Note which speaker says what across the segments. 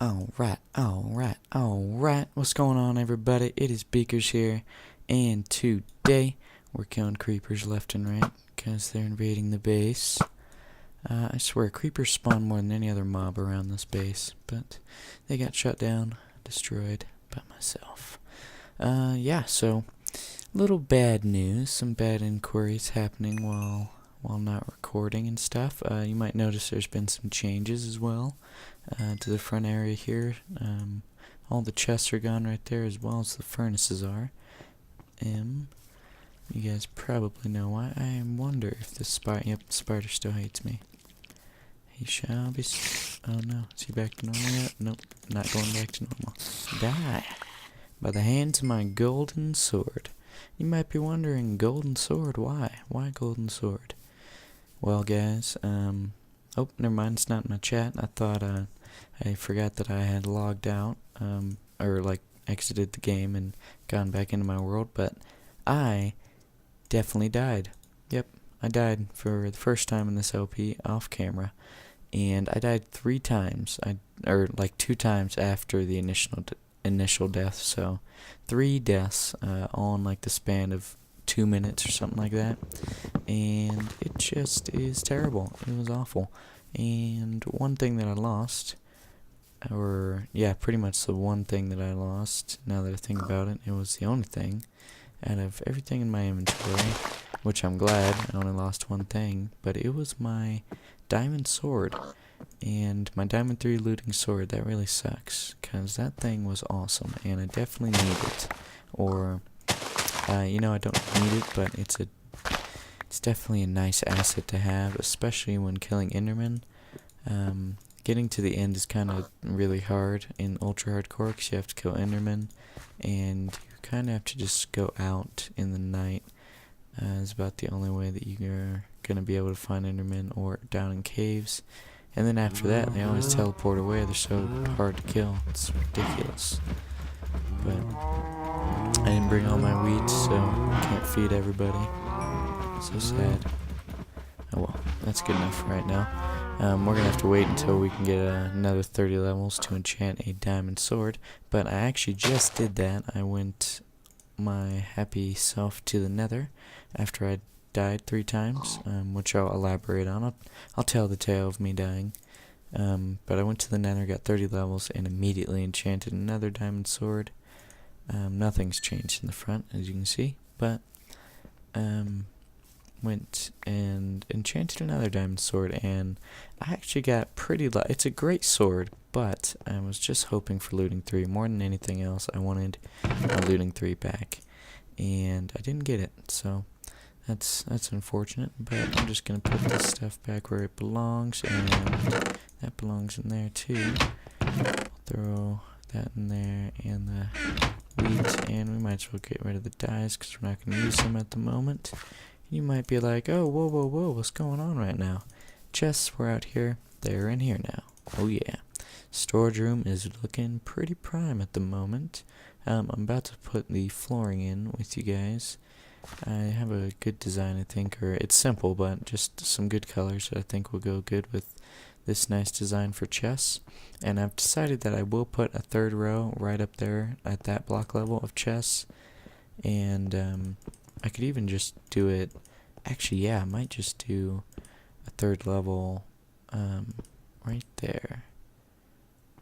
Speaker 1: Alright. What's going on, everybody? It is Beakers here, and today we're killing creepers left and right because they're invading the base. I swear, creepers spawn more than any other mob around this base, but they got shut down, destroyed by myself. So little bad news, some bad inquiries happening while not recording and stuff. You might notice there's been some changes as well to the front area here. All the chests are gone right there, as well as the furnaces are. You guys probably know why. I wonder if this spider, yep, spider still hates me. He shall be, oh no, is he back to normal yet? Nope, not going back to normal. Die by the hands of my golden sword. You might be wondering, golden sword, why? Why golden sword? Well, guys, oh, never mind, it's not in my chat. I thought, I forgot that I had logged out, or, like, exited the game and gone back into my world, but I definitely died. Yep, I died for the first time in this LP off camera, and I died 3 times, or, like, 2 times after the initial death, so 3 deaths, all in, like, the span of 2 minutes or something like that, and it just is terrible. It was awful. And one thing that I lost, or yeah, pretty much the one thing that I lost, now that I think about it, it was the only thing out of everything in my inventory, which I'm glad I only lost one thing, but it was my diamond sword, and my diamond 3 looting sword. That really sucks, because that thing was awesome, and I definitely need it, or I don't need it, but it's definitely a nice asset to have, especially when killing Endermen. Getting to the end is kind of really hard in ultra hardcore because you have to kill Endermen, and you kind of have to just go out in the night. It's about the only way that you're gonna be able to find Endermen, or down in caves. And then after that, they always teleport away. They're so hard to kill. It's ridiculous. But I didn't bring all my wheat, so I can't feed everybody. So sad. Oh well, that's good enough for right now. We're gonna have to wait until we can get another 30 levels to enchant a diamond sword, but I actually just did that. I went my happy self to the nether after I died 3 times, which I'll elaborate on. I'll tell the tale of me dying. But I went to the nether, got 30 levels, and immediately enchanted another diamond sword. Nothing's changed in the front, as you can see, but went and enchanted another diamond sword, and I actually got pretty it's a great sword, but I was just hoping for looting 3 more than anything else. I wanted my looting 3 back, and I didn't get it, so that's unfortunate, but I'm just gonna put this stuff back where it belongs, and that belongs in there too. Throw that in there, and the wheat, and we might as well get rid of the dyes because we're not going to use them at the moment. You might be like, oh, whoa, what's going on right now? Chests were out here, they're in here now. Oh yeah, storage room is looking pretty prime at the moment. I'm about to put the flooring in with you guys. I have a good design, I think, or it's simple, but just some good colors that I think will go good with this nice design for chests. And I've decided that I will put a 3rd row right up there at that block level of chests, and I could even just do it, actually yeah, I might just do a 3rd level right there,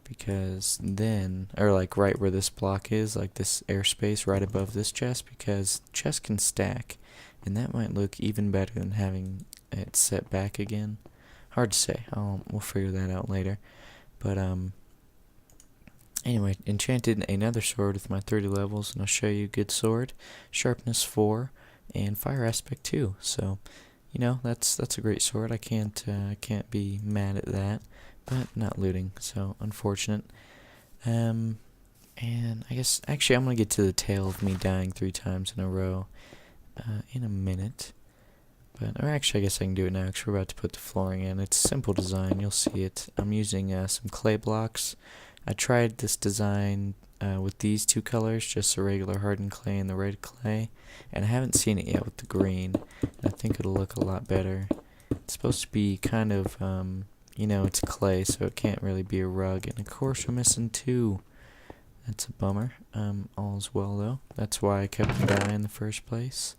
Speaker 1: because then, or like right where this block is, like this airspace right above this chest, because chests can stack, and that might look even better than having it set back again. Hard to say. We'll figure that out later. But anyway, enchanted another sword with my 30 levels, and I'll show you. Good sword, sharpness 4, and fire aspect 2. So, that's a great sword. I can't be mad at that. But not looting, so unfortunate. And I guess actually I'm gonna get to the tale of me dying 3 times in a row in a minute. Or actually, I guess I can do it now because we're about to put the flooring in. It's simple design, you'll see it. I'm using some clay blocks. I tried this design with these 2 colors, just the regular hardened clay and the red clay, and I haven't seen it yet with the green. I think it'll look a lot better. It's supposed to be kind of, you know, it's clay, so it can't really be a rug. And of course we're missing 2. That's a bummer. All's well though. That's why I kept them die in the first place,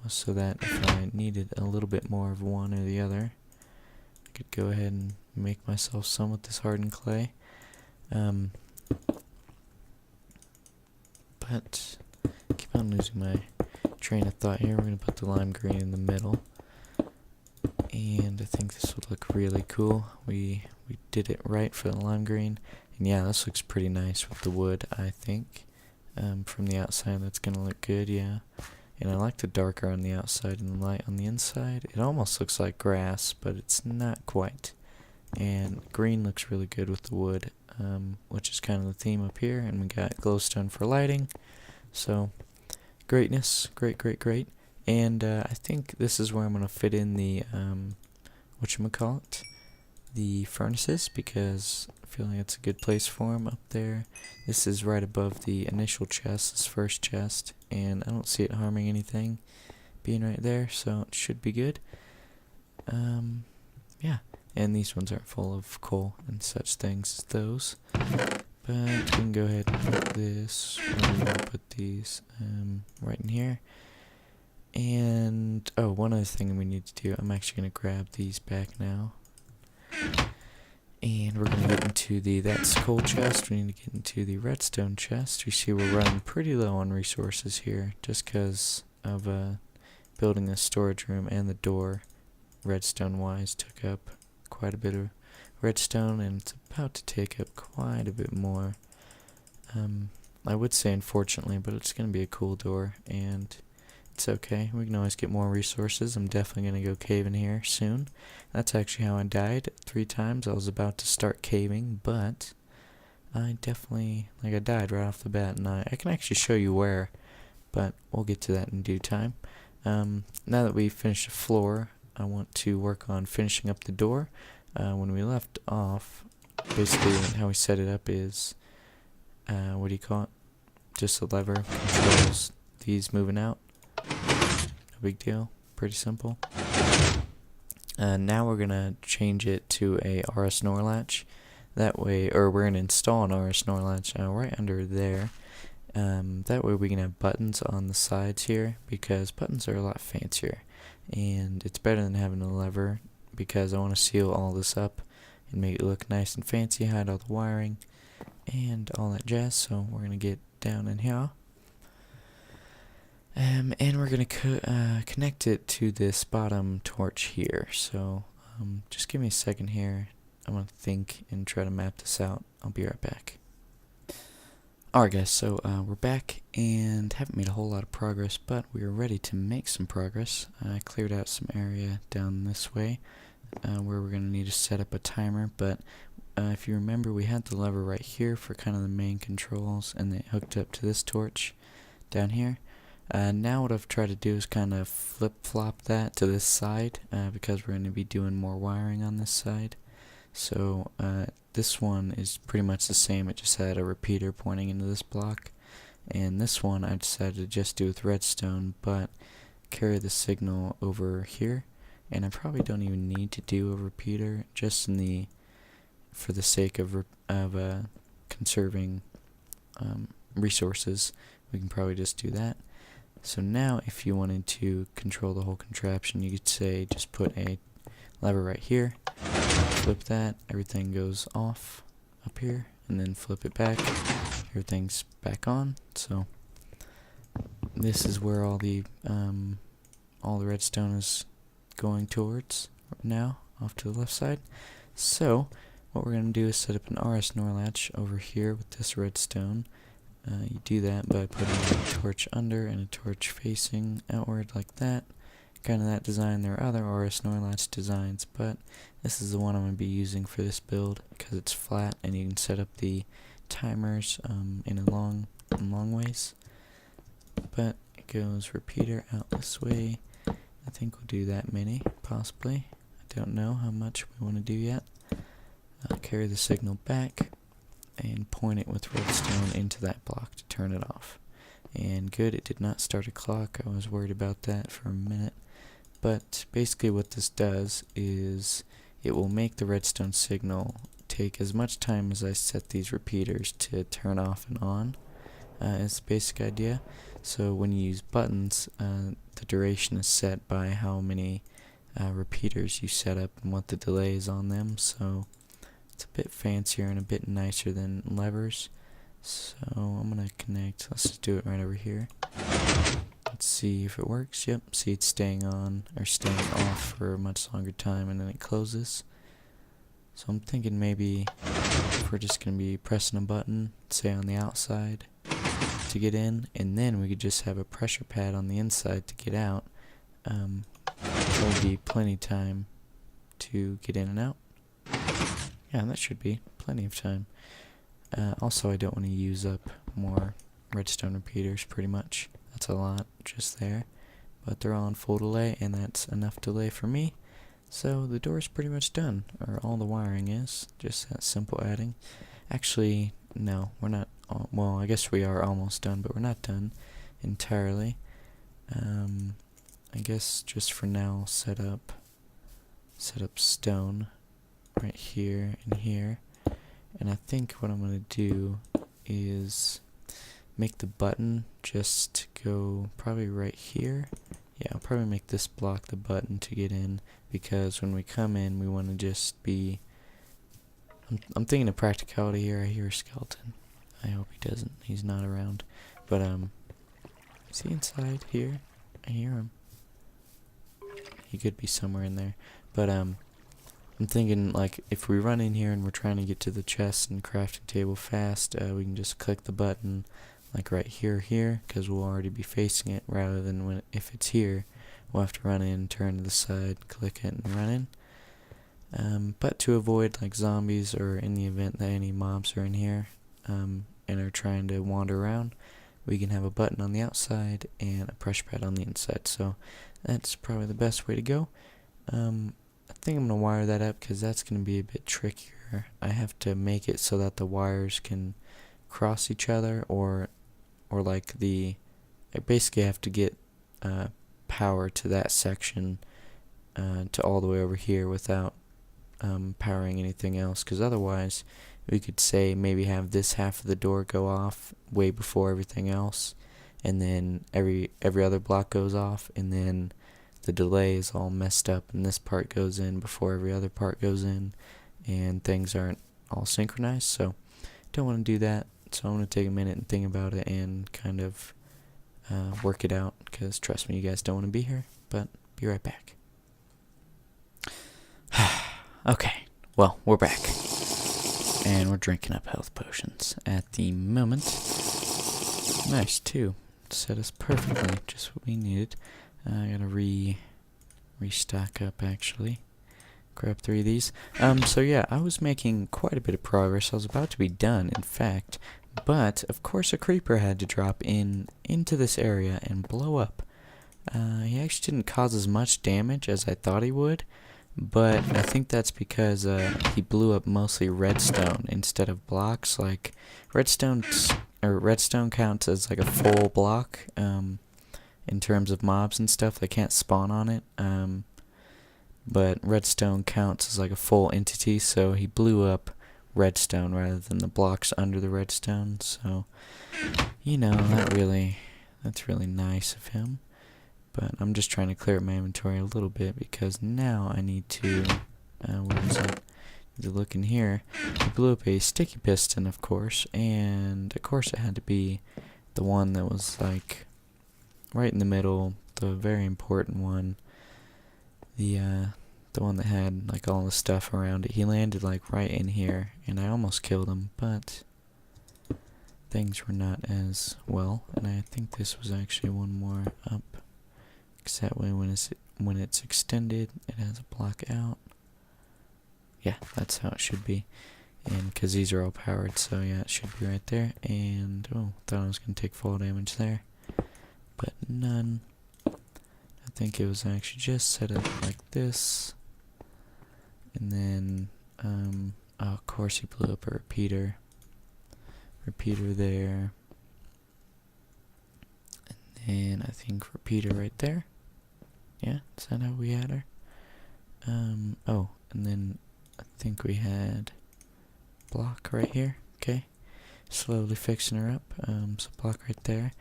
Speaker 1: was so that if I needed a little bit more of one or the other, I could go ahead and make myself some with this hardened clay. But keep on losing my train of thought here. We're going to put the lime green in the middle, and I think this would look really cool. We did it right for the lime green, and yeah, this looks pretty nice with the wood, I think. From the outside that's going to look good, yeah. And I like the darker on the outside and the light on the inside. It almost looks like grass, but it's not quite. And green looks really good with the wood, which is kind of the theme up here. And we got glowstone for lighting. So, greatness. Great. And I think this is where I'm going to fit in the, whatchamacallit, the furnaces, because I feel like it's a good place for them up there. This is right above the initial chest, this first chest, and I don't see it harming anything being right there, so it should be good. Yeah, and these ones aren't full of coal and such things as those, but we can go ahead and put this, we're going to put these right in here. And, oh, one other thing we need to do, I'm actually going to grab these back now. And we're going to get into the that's coal chest. We need to get into the redstone chest. We see we're running pretty low on resources here, just because of building this storage room, and the door, redstone wise, took up quite a bit of redstone, and it's about to take up quite a bit more. I would say unfortunately, but it's going to be a cool door, and it's okay. We can always get more resources. I'm definitely going to go caving here soon. That's actually how I died 3 times. I was about to start caving, but I definitely, I died right off the bat, and I can actually show you where, but we'll get to that in due time. Now that we've finished the floor, I want to work on finishing up the door. When we left off, basically how we set it up is, what do you call it? Just a lever controls these moving out. No big deal, pretty simple. Now we're gonna change it to a RS NOR latch. That way, or we're gonna install an RS NOR latch right under there. That way we can have buttons on the sides here, because buttons are a lot fancier, and it's better than having a lever, because I want to seal all this up and make it look nice and fancy, hide all the wiring and all that jazz. So we're gonna get down in here. And we're going to connect it to this bottom torch here. So just give me a second here. I'm going to think and try to map this out. I'll be right back. Alright guys, so we're back and haven't made a whole lot of progress, but we are ready to make some progress. I cleared out some area down this way where we're going to need to set up a timer, but if you remember, we had the lever right here for kind of the main controls, and they hooked up to this torch down here. Now what I've tried to do is kind of flip-flop that to this side, because we're going to be doing more wiring on this side. So this one is pretty much the same, it just had a repeater pointing into this block. And this one I decided to just do with redstone, but carry the signal over here. And I probably don't even need to do a repeater, just for the sake of conserving resources. We can probably just do that. So now if you wanted to control the whole contraption, you could say just put a lever right here, flip that, everything goes off up here, and then flip it back, everything's back on. So this is where all the redstone is going towards now, off to the left side. So what we're going to do is set up an RS NOR latch over here with this redstone. You do that by putting a torch under and a torch facing outward like that. Kind of that design. There are other RS NOR latch designs, but this is the one I'm going to be using for this build because it's flat and you can set up the timers in long ways. But it goes repeater out this way. I think we'll do that many, possibly. I don't know how much we want to do yet. I'll carry the signal back and point it with redstone into that block to turn it off. And good, it did not start a clock. I was worried about that for a minute. But basically what this does is it will make the redstone signal take as much time as I set these repeaters to turn off and on. Is the basic idea. So when you use buttons, the duration is set by how many repeaters you set up and what the delay is on them. So it's a bit fancier and a bit nicer than levers. So I'm gonna connect. Let's just do it right over here. Let's see if it works. Yep, see it's staying on or staying off for a much longer time, and then it closes. So I'm thinking maybe if we're just gonna be pressing a button, say on the outside, to get in, and then we could just have a pressure pad on the inside to get out. There'll be plenty of time to get in and out. Yeah, that should be plenty of time. Also, I don't want to use up more redstone repeaters, pretty much. That's a lot just there. But they're all on full delay, and that's enough delay for me. So the door is pretty much done, or all the wiring is. Just that simple adding. Actually, no, we're not. Well, I guess we are almost done, but we're not done entirely. I guess just for now, set up stone right here and here. And I think what I'm going to do is make the button just go probably right here. Yeah, I'll probably make this block the button to get in, because when we come in, we want to just be... I'm thinking of practicality here. I hear a skeleton. I hope he doesn't. He's not around. But, is he inside here? I hear him. He could be somewhere in there. But, I'm thinking, like, if we run in here and we're trying to get to the chest and crafting table fast, we can just click the button, like right here, because we'll already be facing it, rather than if it's here, we'll have to run in, turn to the side, click it, and run in. But to avoid, like, zombies, or in the event that any mobs are in here, and are trying to wander around, we can have a button on the outside and a pressure pad on the inside. So that's probably the best way to go. I think I'm going to wire that up, because that's going to be a bit trickier. I have to make it so that the wires can cross each other, or like I basically have to get power to that section to all the way over here without powering anything else, because otherwise we could say maybe have this half of the door go off way before everything else, and then every other block goes off, and then the delay is all messed up, and this part goes in before every other part goes in, and things aren't all synchronized. So don't want to do that. So I'm going to take a minute and think about it and kind of work it out, because trust me, you guys don't want to be here. But be right back. Okay, well, we're back, and we're drinking up health potions at the moment. Nice, too. Set us perfectly, just what we needed. I gotta restock up, actually. Grab 3 of these. So yeah, I was making quite a bit of progress. I was about to be done, in fact, but of course a creeper had to drop into this area and blow up. He actually didn't cause as much damage as I thought he would, but I think that's because he blew up mostly redstone instead of blocks. Like, redstone counts as like a full block in terms of mobs and stuff. They can't spawn on it, but redstone counts as like a full entity, so he blew up redstone rather than the blocks under the redstone. So, you know, that's really nice of him. But I'm just trying to clear up my inventory a little bit, because now I need to, where is it? To look in here. He blew up a sticky piston, of course, and of course it had to be the one that was like right in the middle, the very important one, the one that had like all the stuff around it. He landed like right in here, and I almost killed him, but things were not as well, and I think this was actually one more up. Because that way when it's extended, it has a block out. Yeah, that's how it should be. And because these are all powered, so yeah, it should be right there. And, oh, thought I was going to take fall damage there. But none. I think it was actually just set up like this. And then, oh, of course he blew up a repeater. Repeater there. And I think repeater right there. Yeah, is that how we had her? Oh, and then I think we had block right here. Okay, slowly fixing her up. So block right there.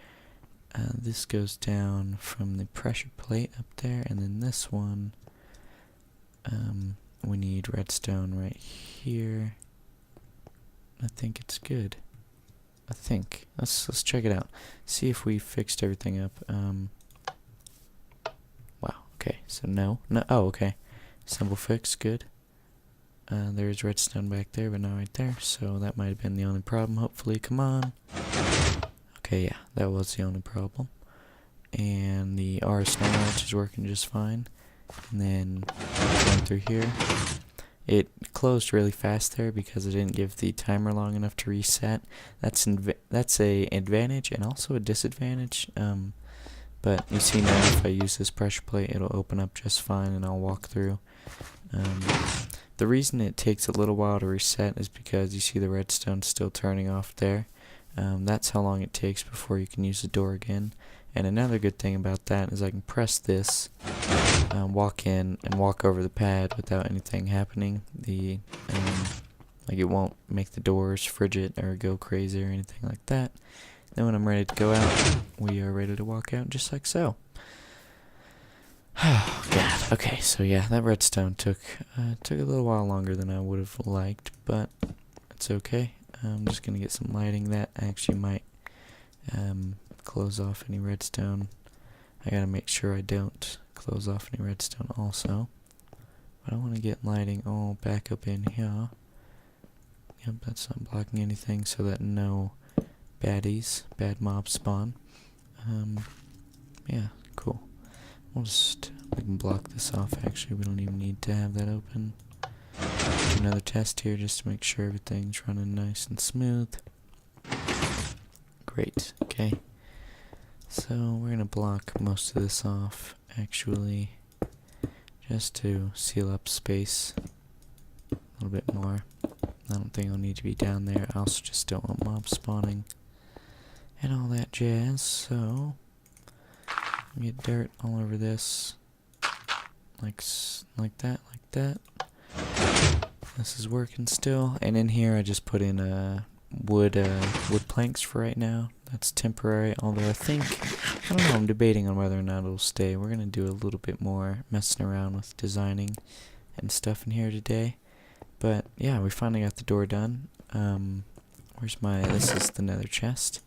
Speaker 1: This goes down from the pressure plate up there, and then this one, we need redstone right here. I think it's good. I think. Let's check it out. See if we fixed everything up. Wow. Okay. So no. Oh, okay. Simple fix. Good. There's redstone back there, but not right there. So that might have been the only problem. Hopefully, come on. Okay, yeah, that was the only problem. And the R snow latch is working just fine. And then going through here, it closed really fast there because I didn't give the timer long enough to reset. That's a advantage and also a disadvantage. But you see now, if I use this pressure plate, it'll open up just fine, and I'll walk through. The reason it takes a little while to reset is because you see the redstone still turning off there. That's how long it takes before you can use the door again. And another good thing about that is I can press this, walk in, and walk over the pad without anything happening. Like it won't make the doors frigid or go crazy or anything like that. Then when I'm ready to go out, we are ready to walk out just like so. Oh god. Okay, so yeah, that redstone took a little while longer than I would have liked, but it's okay. I'm just gonna get some lighting. That actually might close off any redstone. I gotta make sure I don't close off any redstone also. But I want to get lighting all back up in here. Yep, that's not blocking anything, so that no bad mobs spawn. Yeah, cool. We can block this off. Actually, we don't even need to have that open. Do another test here just to make sure everything's running nice and smooth. Great. Okay. So we're gonna block most of this off, actually, just to seal up space a little bit more. I don't think I'll need to be down there. I also just don't want mobs spawning and all that jazz. So get dirt all over this, like that, like that. This is working still, and in here I just put in wood planks for right now. That's temporary, although I don't know, I'm debating on whether or not it'll stay. We're gonna do a little bit more messing around with designing and stuff in here today. But yeah, we finally got the door done. This is the nether chest.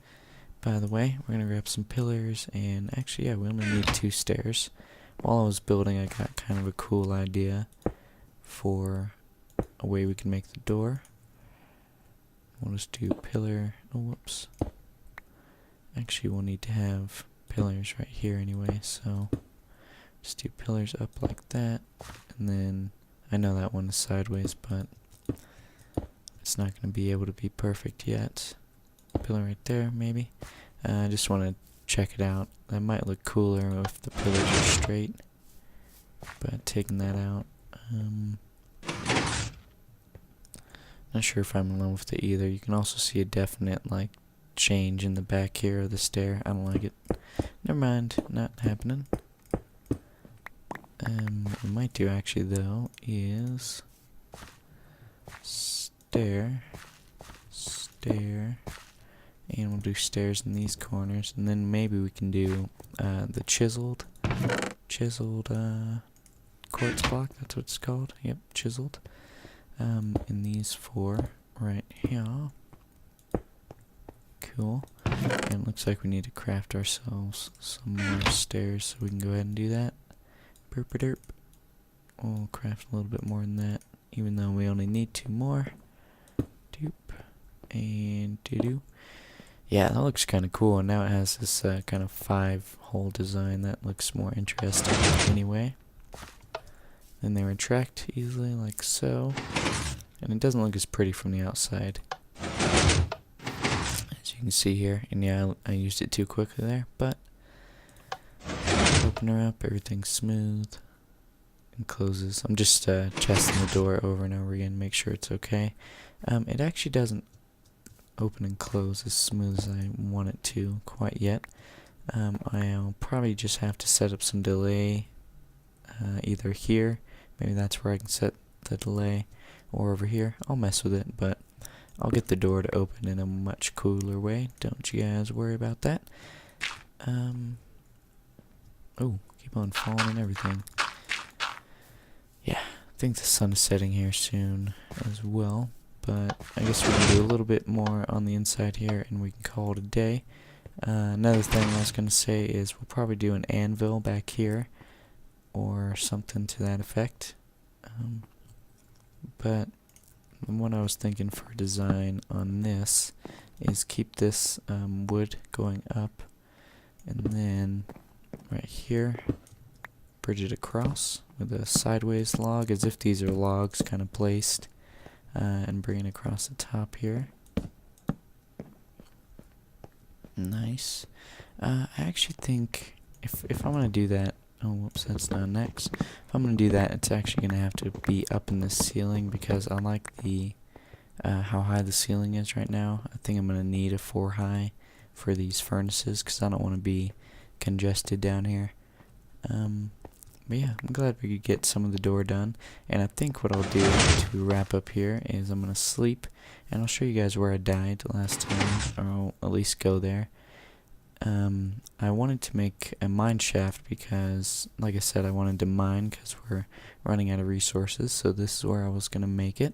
Speaker 1: By the way, we're gonna grab some pillars, and actually, yeah, we only need 2 stairs. While I was building, I got kind of a cool idea for a way we can make the door. We'll just do pillar. Oh, whoops. Actually, we'll need to have pillars right here anyway, so just do pillars up like that, and then I know that one is sideways, but it's not going to be able to be perfect yet. Pillar right there, maybe. I just want to check it out. That might look cooler if the pillars are straight, but taking that out, not sure if I'm in love with it either. You can also see a definite like change in the back here of the stair. I don't like it. Never mind, not happening. What we might do actually though is stair, and we'll do stairs in these corners, and then maybe we can do the chiseled quartz block. That's what it's called. Yep, chiseled. In these 4 right here. Cool. And it looks like we need to craft ourselves some more stairs, so we can go ahead and do that. Burp-a-derp. We'll craft a little bit more than that, even though we only need 2 more. Doop. And doo-doo. Yeah, that looks kind of cool, and now it has this kind of 5-hole design that looks more interesting anyway. Then they retract easily, like so. And it doesn't look as pretty from the outside, as you can see here. And yeah, I used it too quickly there, but open her up, everything's smooth and closes. I'm just testing the door over and over again, make sure it's okay. It actually doesn't open and close as smooth as I want it to quite yet. I'll probably just have to set up some delay either here, maybe that's where I can set the delay. Or over here, I'll mess with it, but I'll get the door to open in a much cooler way. Don't you guys worry about that. Oh, keep on falling and everything. Yeah, I think the sun is setting here soon as well. But I guess we can do a little bit more on the inside here and we can call it a day. Another thing I was going to say is we'll probably do an anvil back here or something to that effect. But what I was thinking for design on this is keep this wood going up and then right here bridge it across with a sideways log as if these are logs kind of placed and bring it across the top here. Nice. I actually think if I'm going to do that, oh whoops, that's not next. If I'm going to do that, it's actually going to have to be up in the ceiling because I like the how high the ceiling is right now. I think I'm going to need a 4 high for these furnaces because I don't want to be congested down here. But yeah, I'm glad we could get some of the door done. And I think what I'll do to wrap up here is I'm going to sleep. And I'll show you guys where I died last time. Or I'll at least go there. I wanted to make a mine shaft because, like I said, I wanted to mine because we're running out of resources. So this is where I was going to make it.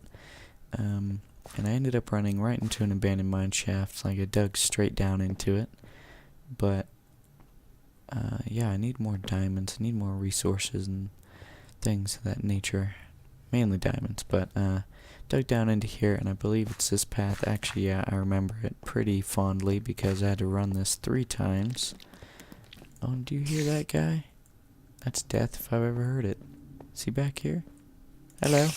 Speaker 1: And I ended up running right into an abandoned mine shaft. Like I dug straight down into it. But yeah, I need more diamonds. I need more resources and things of that nature. Mainly diamonds, but dug down into here, and I believe it's this path. Actually, yeah, I remember it pretty fondly because I had to run this 3 times. Oh, do you hear that guy? That's death if I've ever heard it. Is he back here? Hello?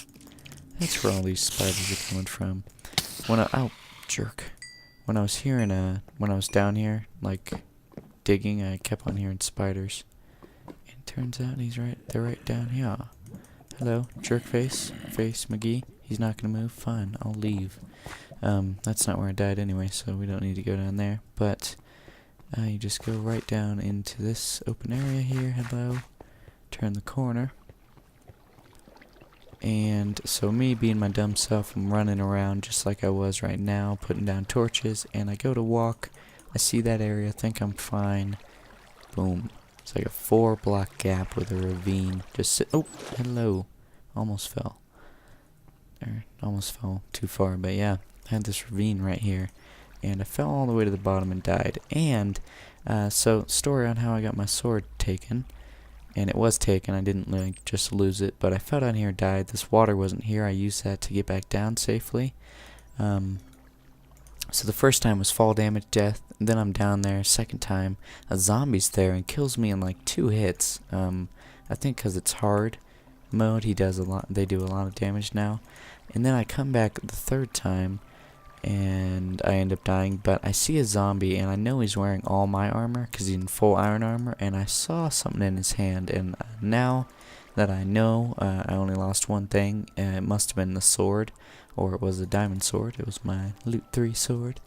Speaker 1: That's where all these spiders are coming from. Oh, jerk. When I was down here, like digging, I kept on hearing spiders. And turns out they're right down here. Hello, jerk face McGee. He's not gonna move. Fine, I'll leave. That's not where I died anyway, so we don't need to go down there. But you just go right down into this open area here. Hello. Turn the corner. And so me being my dumb self, I'm running around just like I was right now, putting down torches, and I go to walk. I see that area, think I'm fine. Boom. It's like a 4-block gap with a ravine. Oh, hello. Almost fell. Almost fell too far, but yeah. I had this ravine right here. And I fell all the way to the bottom and died. And, so, story on how I got my sword taken. And it was taken, I didn't like just lose it. But I fell down here, died. This water wasn't here. I used that to get back down safely. So the first time was fall damage, death, and then I'm down there. Second time, a zombie's there and kills me in like 2 hits. I think because it's hard mode, they do a lot of damage now. And then I come back the 3rd time, and I end up dying. But I see a zombie, and I know he's wearing all my armor because he's in full iron armor. And I saw something in his hand, and now that I know, I only lost one thing. It must have been the sword. Or it was a diamond sword. It was my Loot 3 sword.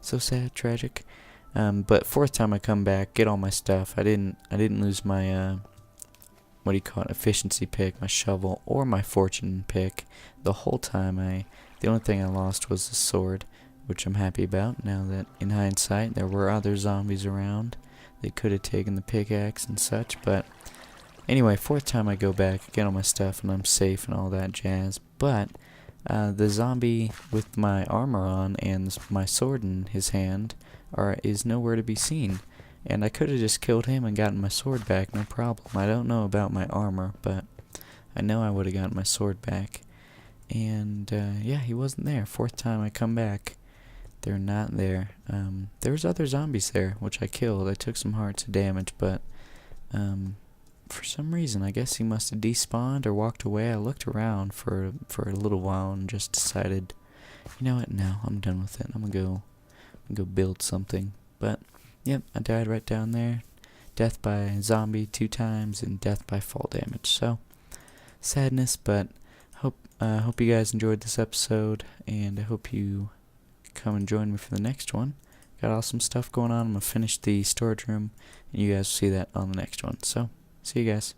Speaker 1: So sad, tragic. But 4th time I come back, get all my stuff. I didn't lose my what do you call it? Efficiency pick, my shovel, or my fortune pick. The whole time the only thing I lost was the sword, which I'm happy about. Now that in hindsight there were other zombies around, they could have taken the pickaxe and such. But anyway, 4th time I go back, get all my stuff, and I'm safe and all that jazz. But the zombie with my armor on and my sword in his hand is nowhere to be seen. And I could have just killed him and gotten my sword back, no problem. I don't know about my armor, but I know I would have gotten my sword back. And yeah, he wasn't there. 4th time I come back, they're not there. There's other zombies there, which I killed. I took some hearts of damage, but for some reason, I guess he must have despawned or walked away. I looked around for a little while and just decided, you know what? No, I'm done with it. I'm gonna go build something. But yep, I died right down there. Death by zombie 2 times and death by fall damage. So sadness, but hope you guys enjoyed this episode, and I hope you come and join me for the next one. Got awesome stuff going on. I'm gonna finish the storage room, and you guys will see that on the next one. So see you guys.